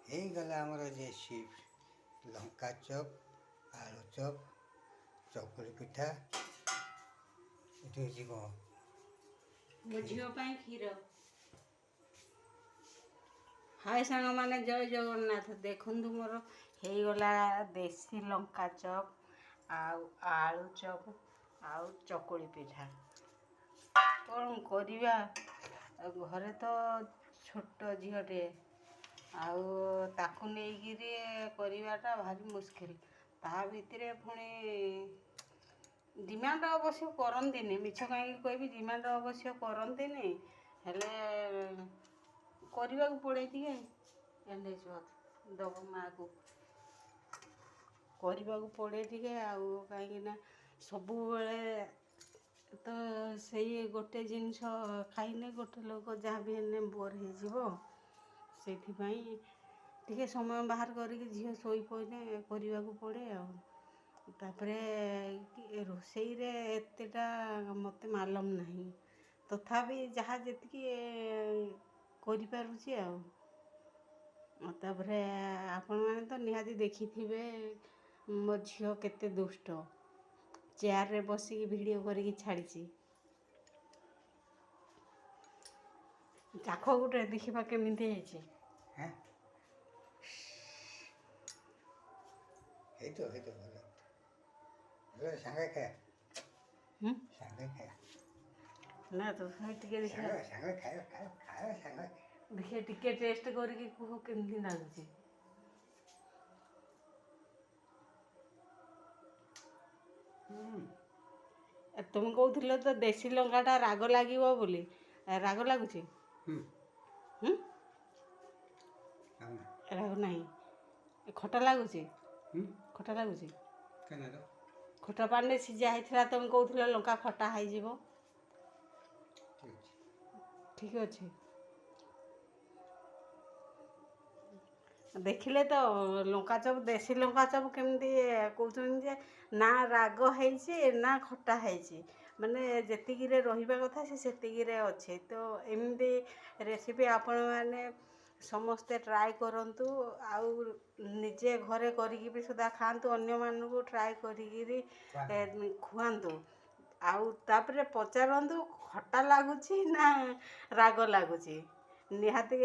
ହେଇଗଲା ଆମର ରେସିପି ଲଙ୍କା ଚପ୍, ଆଳୁ ଚପ୍, ଚକୁଳି ପିଠା। ଏଠି ହେଉଛି କ'ଣ? ମୋ ଝିଅ ପାଇଁ କ୍ଷୀର। ହାଏ ସାଙ୍ଗମାନେ, ଜୟ ଜଗନ୍ନାଥ। ଦେଖନ୍ତୁ ମୋର ହେଇଗଲା ଦେଶୀ ଲଙ୍କା ଚପ୍ ଆଉ ଆଳୁ ଚପ୍ ଆଉ ଚକୁଳି ପିଠା। କ'ଣ କରିବା, ଘରେ ତ ଛୋଟ ଝିଅଟେ ଆଉ ତାକୁ ନେଇକିରି କରିବାଟା ଭାରି ମୁସ୍କିଲ। ତା ଭିତରେ ପୁଣି ଡିମାଣ୍ଡ ଅବଶ୍ୟ କରନ୍ତିନି, ମିଛ କାହିଁକି କହିବି, ଡିମାଣ୍ଡ ଅବଶ୍ୟ କରନ୍ତିନି, ହେଲେ କରିବାକୁ ପଡ଼େ ଟିକେ। ଏଣ୍ଡେଜ ଦେବ ମାଆକୁ କରିବାକୁ ପଡ଼େ ଟିକେ ଆଉ, କାହିଁକିନା ସବୁବେଳେ ତ ସେଇ ଗୋଟେ ଜିନିଷ ଖାଇଲେ ଗୋଟେ ଲୋକ ଯାହା ବି ହେଲେ ବୋର୍ ହେଇଯିବ। ସେଇଥିପାଇଁ ଟିକେ ସମୟ ବାହାର କରିକି ଝିଅ ଶୋଇପଡ଼ିଲେ କରିବାକୁ ପଡ଼େ ଆଉ। ତାପରେ ରୋଷେଇରେ ଏତେଟା ମୋତେ ମାଲୁମ ନାହିଁ, ତଥାପି ଯାହା ଯେତିକି କରିପାରୁଛି ଆଉ। ତାପରେ ଆପଣମାନେ ତ ନିହାତି ଦେଖିଥିବେ ମୋ ଝିଅ କେତେ ଦୁଷ୍ଟ, ଚେୟାରରେ ବସିକି ଭିଡ଼ିଓ କରିକି ଛାଡ଼ିଛି। ଚାଖ ଗୋଟେ ଦେଖିବା କେମିତି ହେଇଛି। ହେଇତ ଭଲ ସାଙ୍ଗେ ଖାଇବା, ସାଙ୍ଗେ ଖାଇବା ନା ତ ଟିକେ ଦେଖିବା, ସାଙ୍ଗେ ଖାଇବା ସାଙ୍ଗେ। ଦେଖିବା ଟିକେ ଟେଷ୍ଟ କରିକି କୁହ କେମିତି ଲାଗୁଛି। ତୁମେ କହୁଥିଲ ତ ଦେଶୀ ଲଙ୍କାଟା ରାଗ ଲାଗିବ ବୋଲି, ରାଗ ଲାଗୁଛି? ରାଗ ନାହିଁ, ଖଟା ଲାଗୁଛି? ଖଟା ଲାଗୁଛି? ଖଟା ପାଣିରେ ସିଝା ହେଇଥିଲା, ତୁମେ କହୁଥିଲ ଲଙ୍କା ଖଟା ହେଇଯିବ। ଠିକ୍ ଅଛି। ଦେଖିଲେ ତ ଲଙ୍କା ଚପ୍, ଦେଶୀ ଲଙ୍କା ଚପ୍ କେମିତି କହୁଛନ୍ତି ଯେ ନା ରାଗ ହେଇଛି ନା ଖଟା ହେଇଛି, ମାନେ ଯେତିକିରେ ରହିବା କଥା ସେ ସେତିକିରେ ଅଛି। ତ ଏମିତି ରେସିପି ଆପଣମାନେ ସମସ୍ତେ ଟ୍ରାଏ କରନ୍ତୁ, ଆଉ ନିଜେ ଘରେ କରିକି ବି ସୁଦ୍ଧା ଖାଆନ୍ତୁ, ଅନ୍ୟମାନଙ୍କୁ ଟ୍ରାଏ କରିକିରି ଖୁଆନ୍ତୁ। ଆଉ ତାପରେ ପଚାରନ୍ତୁ ଖଟା ଲାଗୁଛି ନା ରାଗ ଲାଗୁଛି, ନିହାତି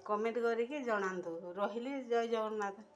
କମେଣ୍ଟ କରିକି ଜଣାନ୍ତୁ। ରହିଲି, ଜୟ ଜଗନ୍ନାଥ।